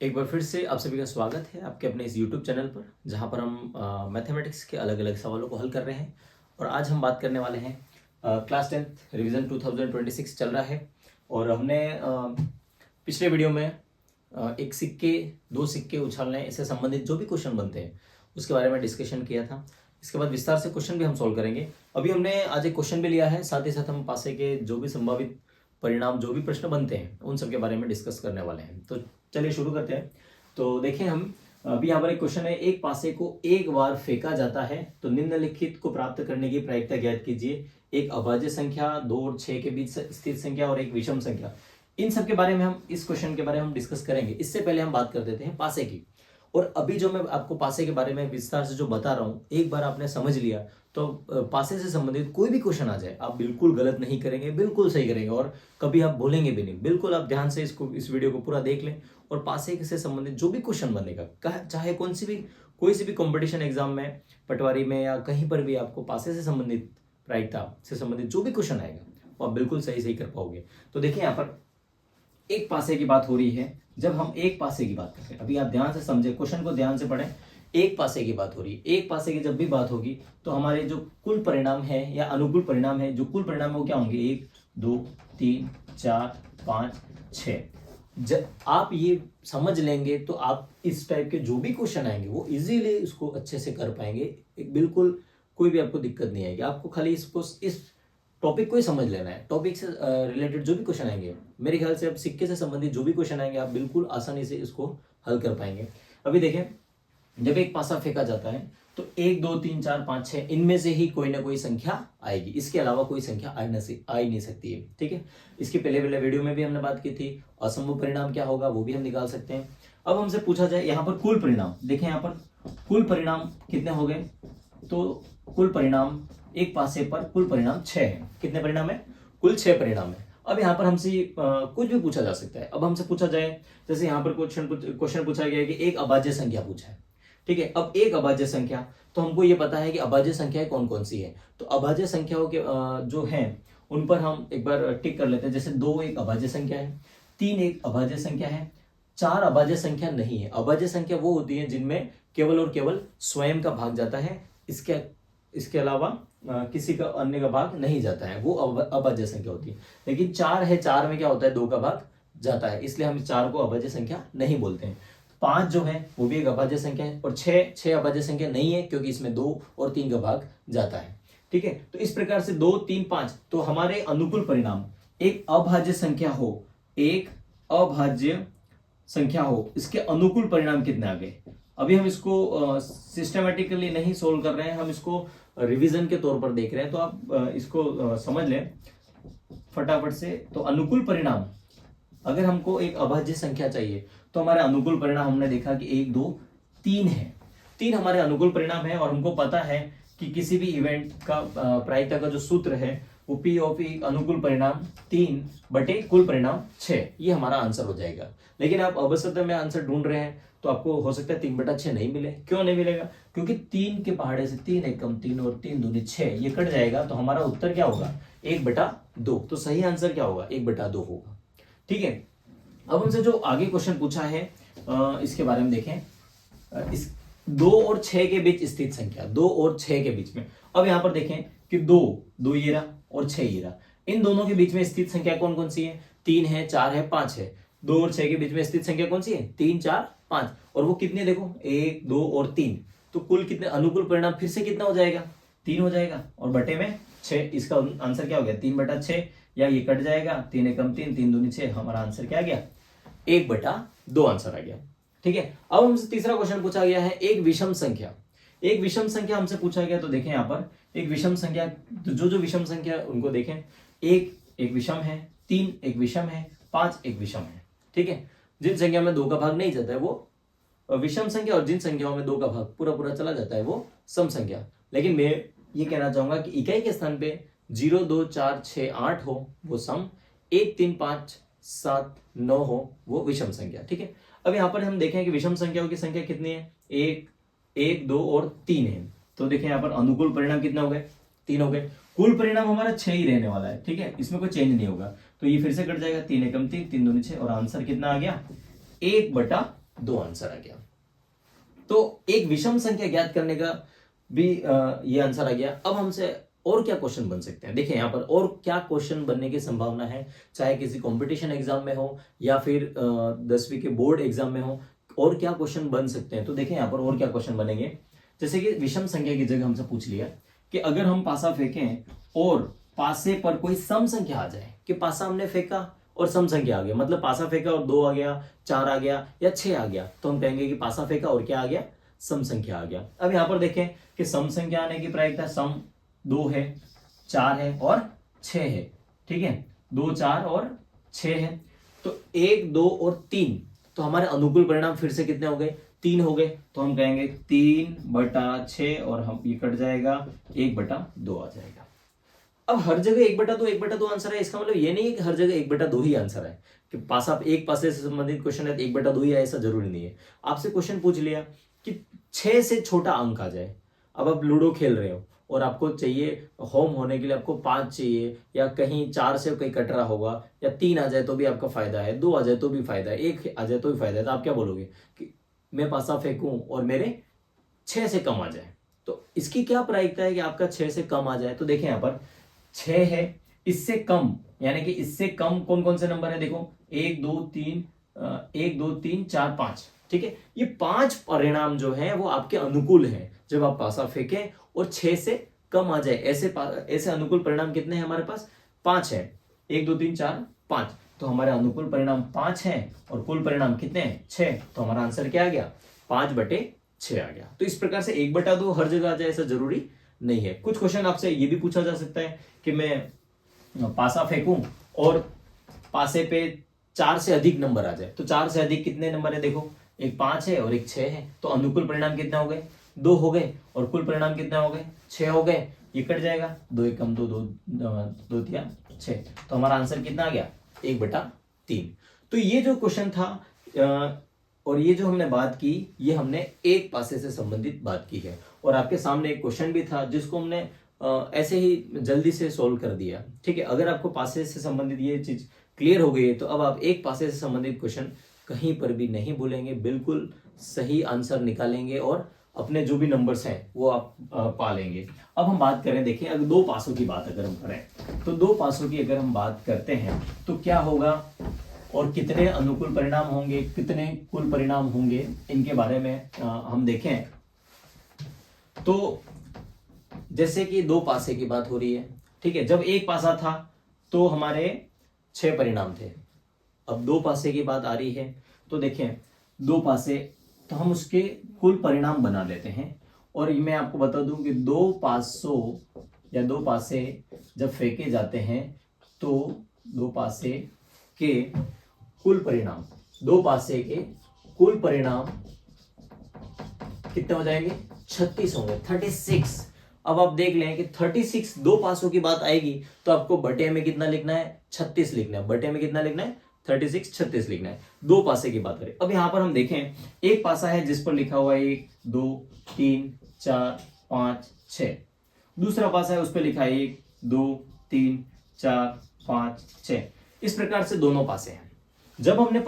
एक बार फिर से आप सभी का स्वागत है आपके अपने इस YouTube चैनल पर, जहां पर हम मैथमेटिक्स के अलग अलग सवालों को हल कर रहे हैं। और आज हम बात करने वाले हैं क्लास 10th रिवीजन 2026 चल रहा है। और हमने पिछले वीडियो में एक सिक्के दो सिक्के उछालने से संबंधित जो भी क्वेश्चन बनते हैं उसके बारे में डिस्कशन किया था। इसके बाद विस्तार से क्वेश्चन भी हम सॉल्व करेंगे। अभी हमने आज एक क्वेश्चन भी लिया है, साथ ही साथ हम पासे के जो भी संभावित परिणाम, जो भी प्रश्न बनते हैं, उन सब के बारे में डिस्कस करने वाले हैं। तो चलिए शुरू करते हैं। तो देखें, हम अभी यहाँ पर एक क्वेश्चन है, एक पासे को एक बार फेंका जाता है तो निम्नलिखित को प्राप्त करने की प्रायिकता ज्ञात कीजिए। एक अभाज्य संख्या, 2 और 6 के बीच स्थित संख्या और एक विषम संख्या। इन सब के बारे में हम इस क्वेश्चन के बारे में हम डिस्कस करेंगे। इससे पहले हम बात कर देते हैं पासे की। और अभी जो मैं आपको पासे के बारे में विस्तार से जो बता रहा हूँ, एक बार आपने समझ लिया तो पासे से संबंधित कोई भी क्वेश्चन आ जाए आप बिल्कुल गलत नहीं करेंगे, बिल्कुल सही करेंगे और कभी आप बोलेंगे भी नहीं। बिल्कुल आप ध्यान से इस वीडियो को पूरा देख लें और पासे से संबंधित जो भी क्वेश्चन बनेगा, चाहे कोई सी भी कंपटीशन एग्जाम में, पटवारी में या कहीं पर भी, आपको पासे से संबंधित, प्रायिकता से संबंधित जो भी क्वेश्चन आएगा वो आप बिल्कुल सही कर पाओगे। तो देखिए, यहाँ पर एक पासे की बात हो रही है। जब हम एक पासे की बात करते हैं, अभी आप ध्यान से समझे, क्वेश्चन को ध्यान से पढ़ें। एक पासे की बात हो रही है। एक पासे की जब भी बात होगी तो हमारे जो कुल परिणाम है या अनुकूल परिणाम है, जो कुल परिणाम है वो क्या होंगे? 1 2 3 4 5 6। जब आप ये समझ लेंगे तो आप इस टाइप के जो भी क्वेश्चन आएंगे वो इजीली उसको अच्छे से कर पाएंगे। बिल्कुल कोई भी आपको दिक्कत नहीं आएगी। आपको खाली इस टॉपिक को ही समझ लेना है। टॉपिक से रिलेटेड जो भी क्वेश्चन आएंगे, मेरे ख्याल से अब सिक्के से संबंधित जो भी क्वेश्चन आएंगे आप बिल्कुल आसानी से इसको हल कर पाएंगे। अभी देखें, जब एक पासा फेंका जाता है तो 1 2 3 4 5 6 इनमें से ही कोई ना कोई संख्या आएगी। इसके अलावा कोई संख्या आ ही नहीं सकती है। ठीक है, इसके पहले वीडियो में भी हमने बात की थी। असंभव परिणाम क्या होगा वो भी हम निकाल सकते हैं। अब हमसे पूछा जाए यहाँ पर कुल परिणाम। देखें, यहाँ पर कुल परिणाम कितने हो गए? तो कुल परिणाम एक पासे पर कुल परिणाम 6 है। कितने परिणाम है? कुल 6 परिणाम है। अब यहाँ पर हमसे कुछ भी पूछा जा सकता है। अब हमसे पूछा जाए, जैसे यहाँ पर क्वेश्चन पूछा गया है कि एक अभाज्य संख्या पूछा है। ठीक है, अब एक अभाज्य संख्या, तो हमको ये पता है कि अभाज्य संख्याएं कौन कौन सी है। तो अभाज्य संख्याओं के जो हैं उन पर हम एक बार टिक कर लेते हैं। जैसे 2 एक अभाज्य संख्या है, 3 एक अभाज्य संख्या है, 4 अभाज्य संख्या नहीं है। अभाज्य संख्या वो होती है जिनमें केवल और केवल स्वयं का भाग जाता है, इसके अलावा किसी का अन्य का भाग नहीं जाता है, वो अभाज्य संख्या होती है। लेकिन 4 है, 4 में क्या होता है? 2 का भाग जाता है, इसलिए हम 4 को अभाज्य संख्या नहीं बोलते हैं। 5 जो है वो भी एक अभाज्य संख्या है। और 6 अभाज्य संख्या नहीं है क्योंकि इसमें 2 और 3 का भाग जाता है। ठीक है, तो इस प्रकार से 2 3 5, तो हमारे अनुकूल परिणाम एक अभाज्य संख्या हो, एक अभाज्य संख्या हो, इसके अनुकूल परिणाम कितने आ गए? अभी हम इसको सिस्टमेटिकली नहीं सोल्व कर रहे हैं, हम इसको रिवीजन के तौर पर देख रहे हैं। तो आप इसको समझ लें फटाफट से। तो अनुकूल परिणाम, अगर हमको एक अभाज्य संख्या चाहिए तो हमारे अनुकूल परिणाम हमने देखा कि 1 2 3 है। 3 हमारे अनुकूल परिणाम है और हमको पता है कि किसी भी इवेंट का प्रायिकता का जो सूत्र है वो P ऑफ एक अनुकूल परिणाम 3 बटे कुल परिणाम 6, ये हमारा आंसर हो जाएगा। लेकिन आप अवसर में आंसर ढूंढ रहे हैं तो आपको हो सकता है 3/6 नहीं मिले। क्यों नहीं मिलेगा? क्योंकि 3 के पहाड़े से 3 एकम 3 और 3 दूनी 6, ये कट जाएगा। तो हमारा उत्तर क्या होगा? 1/2। तो सही आंसर क्या होगा? 1/2 होगा। ठीक है, अब हमसे जो आगे क्वेश्चन पूछा है इसके बारे में देखें। इस 2 और 6 के बीच स्थित संख्या, 2 और 6 के बीच में। अब यहां पर देखें कि 2 ये रहा और 6 ये रहा। इन दोनों के बीच में स्थित संख्या कौन कौन सी है? 3 है, 4 है, 5 है। 2 और 6 के बीच में स्थित संख्या कौन सी है? 3 4 5। और वो कितने? देखो 1 2 और 3। तो कुल कितने? अनुकूल परिणाम फिर से कितना हो जाएगा? 3 हो जाएगा और बटे में 6। इसका आंसर क्या हो गया? 3/6, या ये कट जाएगा, 3 एकम 3 3 दूनी 6। हमारा आंसर क्या आ गया? 1/2 आंसर आ गया। ठीक है, अब हमसे तीसरा क्वेश्चन पूछा गया है, एक विषम संख्या। एक विषम संख्या हमसे पूछा गया। तो देखें यहाँ पर एक विषम संख्या, तो जो विषम संख्या उनको देखें। 1 एक विषम है, 3 एक विषम है, 5 एक विषम है। ठीक है, जिन संख्या में 2 का भाग नहीं जाता है वो विषम संख्या, और जिन संख्याओं में 2 का भाग पूरा चला जाता है वो सम संख्या। लेकिन मैं ये कहना चाहूंगा कि इकाई के स्थान पे 0 2 4 6 8 हो वो सम, 1 3 5 7 9 हो वो विषम संख्या। ठीक है, अब यहाँ पर हम देखें कि विषम संख्याओं की संख्या कितनी है? 1 2 और 3 है। तो देखें यहाँ पर अनुकूल परिणाम कितने हो गए? 3 हो गए। कुल परिणाम हमारा 6 ही रहने वाला है। ठीक है, इसमें कोई चेंज नहीं होगा। तो ये फिर से कट जाएगा, 3 एकम 3 3 दूनी 6, और आंसर कितना आ गया? 1/2 दो आंसर आ गया। तो एक विषम संख्या ज्ञात करने का भी ये आंसर आ गया। अब हमसे और क्या क्वेश्चन बन सकते हैं, देखिए यहाँ पर और क्या क्वेश्चन बनने की संभावना है, चाहे किसी कंपटीशन एग्जाम में हो या फिर 10वीं के बोर्ड एग्जाम में हो, और क्या क्वेश्चन बन सकते हैं। तो देखिए यहाँ पर और क्या क्वेश्चन बनेंगे, जैसे कि विषम संख्या की जगह हमसे पूछ लिया कि अगर हम पासा फेंकें और पासे पर कोई सम संख्या आ जाए, कि पासा हमने फेंका और सम संख्या आ गया, मतलब पासा फेंका और 2 आ गया, 4 आ गया या 6 आ गया, तो हम कहेंगे कि पासा फेंका और क्या आ गया, सम संख्या आ गया। अब यहाँ पर देखें कि सम संख्या आने की प्रायिकता सम 2 है, 4 है और 6 है, ठीक है, 2, 4 और 6 है। तो 1, 2 और 3, तो हमारे अनुकूल परिणाम फिर से कितने हो गए, 3 हो गए। तो हम कहेंगे 3/6 और हम ये कट जाएगा, 1/2 आ जाएगा। अब हर जगह 1/2 1/2 आंसर है, इसका मतलब ये नहीं है कि हर जगह 1/2 ही आंसर है, कि पासा एक पासे से संबंधित क्वेश्चन है तो 1/2 ही है, ऐसा जरूरी नहीं है। आपसे क्वेश्चन पूछ लिया कि 6 से छोटा अंक आ जाए, अब आप लूडो खेल रहे हो और आपको चाहिए होम होने के लिए आपको 5 चाहिए, या कहीं 4 से कहीं कट रहा होगा, या 3 आ जाए तो भी आपका फायदा है, 2 आ जाए तो भी फायदा है, 1 आ जाए तो भी फायदा है, तो आप क्या बोलोगे कि मैं पासा फेंकूं और मेरे 6 से कम आ जाए। तो इसकी क्या प्रायिकता है कि आपका 6 से कम आ जाए। तो देखें यहाँ पर 6 है, इससे कम यानी कि इससे कम कौन कौन से नंबर है, देखो 1 2 3 1 2 3 4 5, ठीक है, ये 5 परिणाम जो है वो आपके अनुकूल है जब आप पासा फेंकें और 6 से कम आ जाए। ऐसे अनुकूल परिणाम कितने हैं हमारे पास, 5 है, 1 2 3 4 5, तो हमारे अनुकूल परिणाम 5 है और कुल परिणाम कितने हैं, 6, तो हमारा आंसर क्या आ गया, 5/6 आ गया। तो इस प्रकार से 1/2 हर जगह आ जाए ऐसा जरूरी नहीं है। कुछ क्वेश्चन आपसे ये भी पूछा जा सकता है कि मैं पासा फेंकूं और पासे पे 4 से अधिक नंबर आ जाए, तो 4 से अधिक कितने नंबर है, देखो एक 5 है और एक 6 है, तो अनुकूल परिणाम कितने हो गए, 2 हो गए, और कुल परिणाम कितने हो गए, 6 हो गए, ये कट जाएगा, 2 1 2 2 2 3 6, तो हमारा आंसर कितना आ गया, 1/3। तो ये जो क्वेश्चन था और ये जो हमने बात की, ये हमने एक पासे से संबंधित बात की है, और आपके सामने एक क्वेश्चन भी था जिसको हमने ऐसे ही जल्दी से सॉल्व कर दिया, ठीक है। अगर आपको पासे से संबंधित ये चीज क्लियर हो गई है तो अब आप एक पासे से संबंधित क्वेश्चन कहीं पर भी नहीं भूलेंगे, बिल्कुल सही आंसर निकालेंगे और अपने जो भी नंबर्स हैं वो आप पा लेंगे। अब हम बात करें, देखिए अगर दो पासों की बात अगर हम करें तो दो पासों की अगर हम बात करते हैं तो क्या होगा और कितने अनुकूल परिणाम होंगे, कितने कुल परिणाम होंगे, इनके बारे में हम देखें। तो जैसे कि दो पासे की बात हो रही है, ठीक है, जब एक पासा था तो हमारे 6 परिणाम थे, अब दो पासे की बात आ रही है तो देखें दो पासे, तो हम उसके कुल परिणाम बना लेते हैं। और मैं आपको बता दूं कि दो पासों या दो पासे जब फेंके जाते हैं तो दो पासे के कुल परिणाम, दो पासे के कुल परिणाम कितने हो जाएंगे, 36 होंगे, 36। अब आप देख लें कि 36 दो पासों की बात आएगी तो आपको बटे में कितना लिखना है, 36 लिखना है, बटे में कितना लिखना है, 36 36 लिखना है। दो पासे की बात करें, अब यहां पर हम देखें एक पासा है जिस पर लिखा हुआ है 1 2 3 4 5 6, दूसरा पासा है उस पर लिखा है 1 2 3 4 5 6, इस प्रकार से दोनों पासे हैं। जब हमने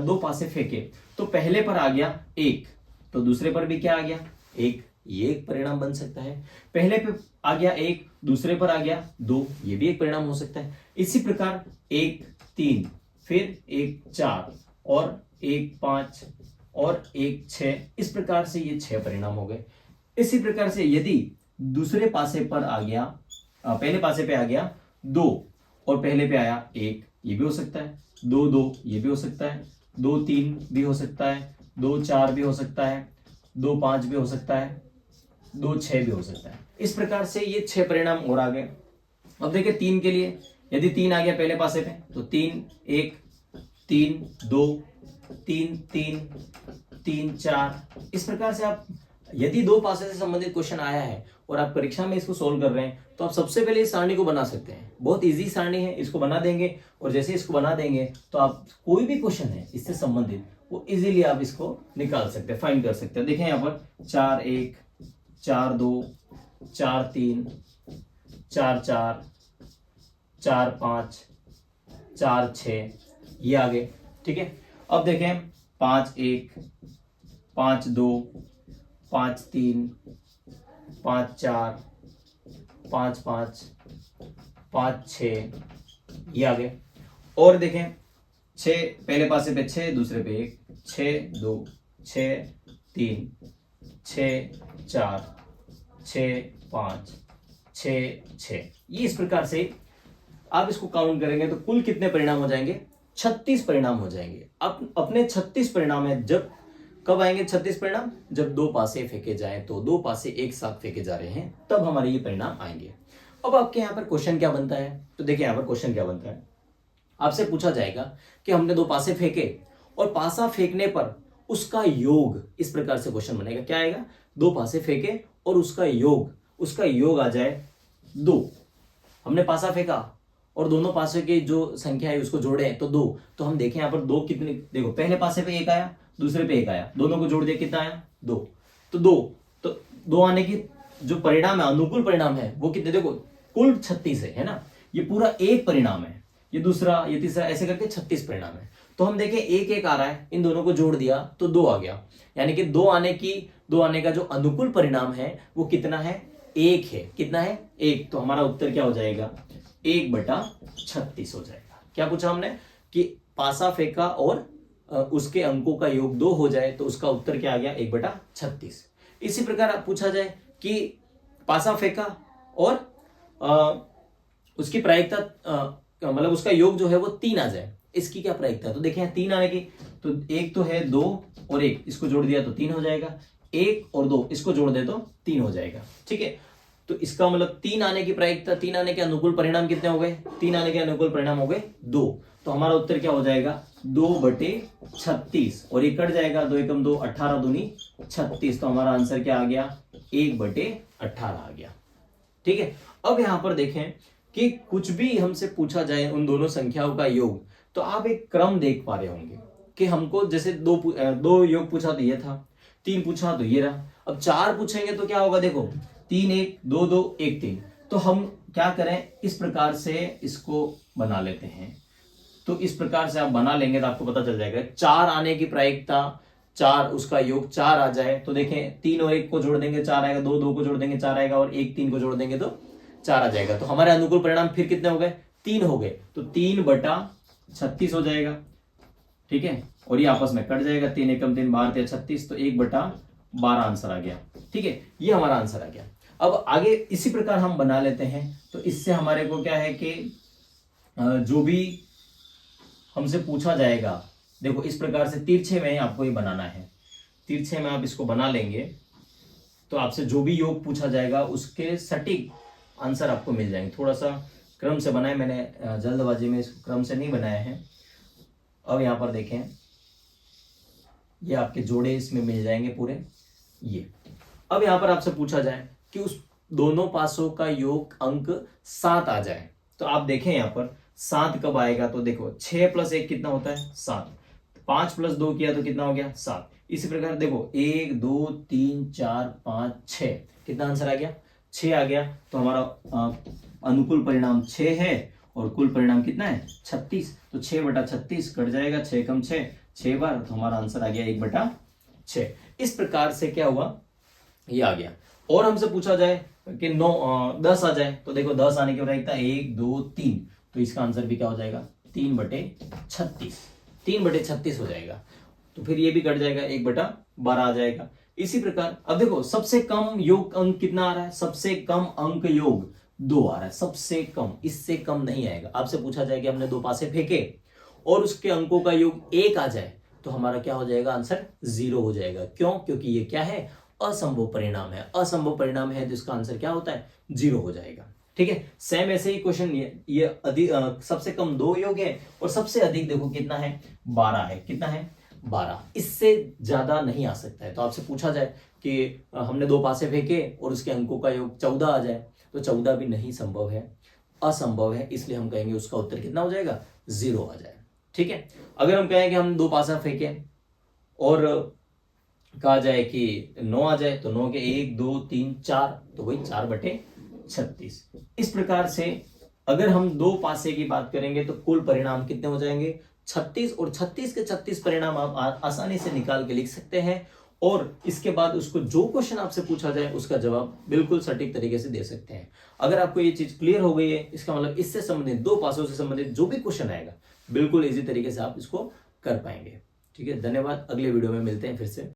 दो पासे फेंके तो पहले पर आ गया 1, तो दूसरे पर भी क्या आ गया 1, ये एक परिणाम बन सकता है। पहले पे आ गया 1, दूसरे पर आ गया 2, ये भी एक परिणाम हो सकता है। इसी प्रकार 1 3, फिर 1 4 और 1 5 और 1 6, इस प्रकार से ये 6 परिणाम हो गए। इसी प्रकार से यदि दूसरे पासे पर आ गया, पहले पासे पे आ गया 2 और पहले पे आया 1, ये भी हो सकता है, 2 2 ये भी हो सकता है, 2 3 भी हो सकता है, 2 4 भी हो सकता है, 2 5 भी हो सकता है, 2 6 भी हो सकता है। इस प्रकार से ये 6 परिणाम और आ गए। अब देखिए 3 के लिए, यदि 3 आ गया पहले पासे पे तो 3 1 3 2 3 3 3 4, इस प्रकार से आप यदि दो पासे से संबंधित क्वेश्चन आया है और आप परीक्षा में इसको सोल्व कर रहे हैं तो आप सबसे पहले इस सारणी को बना सकते हैं। बहुत इजी सारणी है, इसको बना देंगे और जैसे इसको बना देंगे तो आप कोई भी क्वेश्चन है इससे संबंधित वो इजीली आप इसको निकाल सकते हैं, फाइंड कर सकते हैं। देखें यहाँ पर 4 1 4 2 4 3 4 4 4 5 4 6, ये आ गए, ठीक है। अब देखें 5-1, 5-2, 5-3, 5-4, 5-5, 5-6, ये आ गए। और देखें 6 पहले पासे पे 6, दूसरे पे 1, 6-2, 6-3, 6-4, 6-5, 6-6। ये इस प्रकार से आप इसको काउंट करेंगे तो कुल कितने परिणाम हो जाएंगे? 36 परिणाम हो जाएंगे। अब अपने 36 परिणाम है, जब कब आएंगे 36 परिणाम? जब दो पासे फेंके जाएं, तो दो पासे एक साथ फेंके जा रहे हैं तब हमारे ये परिणाम आएंगे। अब आपके यहाँ पर क्वेश्चन क्या बनता है? तो देखिए यहाँ पर क्वेश्चन क्या बनता है, आपसे पूछा जाएगा कि हमने दो पासे फेंके और पासा फेंकने पर उसका योग, इस प्रकार से क्वेश्चन बनेगा। क्या आएगा? दो पासे फेंके और उसका योग आ जाए 2। हमने पासा फेंका और दोनों पासे की जो संख्या है उसको जोड़े तो 2। तो हम देखें यहाँ पर 2 कितने, देखो पहले पासे पे 1 आया, दूसरे पे 1 आया, दोनों को जोड़ दिया कितना आया? 2। तो 2 आने की जो परिणाम है, अनुकूल परिणाम है, वो कितने? देखो कुल 36 है ना, ये पूरा एक परिणाम है, ये दूसरा, ये तीसरा, ऐसे करके 36 परिणाम है। तो हम देखें 1-1 आ रहा है, इन दोनों को जोड़ दिया तो 2 आ गया, यानी कि 2 आने का जो अनुकूल परिणाम है वो कितना है? 1 है। कितना है? 1। तो हमारा उत्तर क्या हो जाएगा? 1/36 हो जाएगा। क्या पूछा हमने? कि पासा फेंका और उसके अंकों का योग 2 हो जाए तो उसका उत्तर क्या आ गया? 1/36। इसी प्रकार पूछा जाए कि पासा फेंका और उसकी प्रायिकता मतलब उसका योग जो है वो 3 आ जाए, इसकी क्या प्रायिकता है? तो देखें 3 आने की, तो एक तो है 2 और 1, इसको जोड़ दिया तो 3 हो जाएगा, 1 और 2 इसको जोड़ दे तो 3 हो जाएगा। ठीक है, तो इसका मतलब 3 आने की प्रायिकता, 3 आने के अनुकूल परिणाम कितने हो गए? 3 आने के अनुकूल परिणाम हो गए 2। तो हमारा उत्तर क्या हो जाएगा? 2/36, और ये कट जाएगा, 2 एकम 2, 18 दूनी 36। तो हमारा आंसर क्या आ गया? 1/18 आ गया। ठीक है, अब यहां पर देखें कि कुछ भी हमसे पूछा जाए उन दोनों संख्याओं का योग, तो आप एक क्रम देख पा रहे होंगे कि हमको जैसे दो योग पूछा तो ये था, 3 पूछा तो ये रहा, अब 4 पूछेंगे तो क्या होगा? देखो 3-1, 2-2, 1-3। तो हम क्या करें, इस प्रकार से इसको बना लेते हैं। तो इस प्रकार से आप बना लेंगे तो आपको पता चल जाएगा 4 आने की प्रायिकता, 4 उसका योग 4 आ जाए तो देखें 3 और 1 को जोड़ देंगे 4 आएगा, 2 को जोड़ देंगे 4 आएगा, और 1 3 को जोड़ देंगे तो 4 आ जाएगा। तो हमारे अनुकूल परिणाम फिर कितने हो गए? 3 हो गए, तो 3/36 हो जाएगा। ठीक है, और ये आपस में कट जाएगा, 3 एकम 3, 12 36, तो 1/12 आंसर आ गया। ठीक है, ये हमारा आंसर आ गया। अब आगे इसी प्रकार हम बना लेते हैं, तो इससे हमारे को क्या है कि जो भी हमसे पूछा जाएगा, देखो इस प्रकार से तिरछे में आपको ये बनाना है, तिरछे में आप इसको बना लेंगे तो आपसे जो भी योग पूछा जाएगा उसके सटीक आंसर आपको मिल जाएंगे। थोड़ा सा क्रम से बनाए, मैंने जल्दबाजी में इसको क्रम से नहीं बनाया है। अब यहाँ पर देखें, ये आपके जोड़े इसमें मिल जाएंगे पूरे। ये अब यहाँ पर आपसे पूछा जाए कि उस दोनों पासों का योग अंक 7 आ जाए, तो आप देखें यहाँ पर 7 कब आएगा? तो देखो 6 + 1 कितना होता है? 7। 5 + 2 किया तो कितना हो गया? 7। इसी प्रकार देखो 1 2 3 4 5 6, कितना आंसर आ गया? 6 आ गया। तो हमारा अनुकूल परिणाम 6 है और कुल परिणाम कितना है? 36। तो 6/36 कट जाएगा, 6 कम 6, 6 बार, तो हमारा आंसर आ गया 1/6। इस प्रकार से क्या हुआ? ये आ गया। और हमसे पूछा जाए कि 10 आ जाए, तो देखो 10 आने की प्रायिकता 1 2 3, तो इसका आंसर भी क्या हो जाएगा? 3/36, 3/36 हो जाएगा। तो फिर ये भी कट जाएगा, 1/12 आ जाएगा। इसी प्रकार अब देखो सबसे कम योग अंक कितना आ रहा है? सबसे कम अंक योग 2 आ रहा है, सबसे कम, इससे कम नहीं आएगा। आपसे पूछा जाए कि हमने 2 पासे फेंके और उसके अंकों का योग 1 आ जाए, तो हमारा क्या हो जाएगा? आंसर 0 हो जाएगा। क्यों? क्योंकि ये क्या है? असंभव परिणाम है। असंभव परिणाम है तो इसका आंसर क्या होता है? 0 हो जाएगा। ठीक है, सेम ऐसे ही क्वेश्चन, ये अधिक सबसे कम 2 योग है और सबसे अधिक देखो कितना है? 12 है। कितना है? 12। इससे ज्यादा नहीं आ सकता है। तो आपसे पूछा जाए कि हमने 2 पासे फेंके और उसके अंकों का योग 14 आ जाए, तो 14 भी नहीं संभव है, असंभव है। इसलिए हम कहेंगे उसका उत्तर कितना हो जाएगा? 0 आ जाए। ठीक है, अगर हम कहें कि हम 2 पासा फेंके और कहा जाए कि 9 आ जाए, तो 9 के 1 2 3 4, तो वही 4/36। इस प्रकार से अगर हम 2 पासे की बात करेंगे तो कुल परिणाम कितने हो जाएंगे? 36 और 36 के 36 परिणाम आप आसानी से निकाल के लिख सकते हैं और इसके बाद उसको जो क्वेश्चन आपसे पूछा जाए उसका जवाब बिल्कुल सटीक तरीके से दे सकते हैं। अगर आपको ये चीज क्लियर हो गई है, इसका मतलब इससे संबंधित 2 पासों से संबंधित जो भी क्वेश्चन आएगा बिल्कुल इजी तरीके से आप इसको कर पाएंगे। ठीक है, धन्यवाद। अगले वीडियो में मिलते हैं फिर से।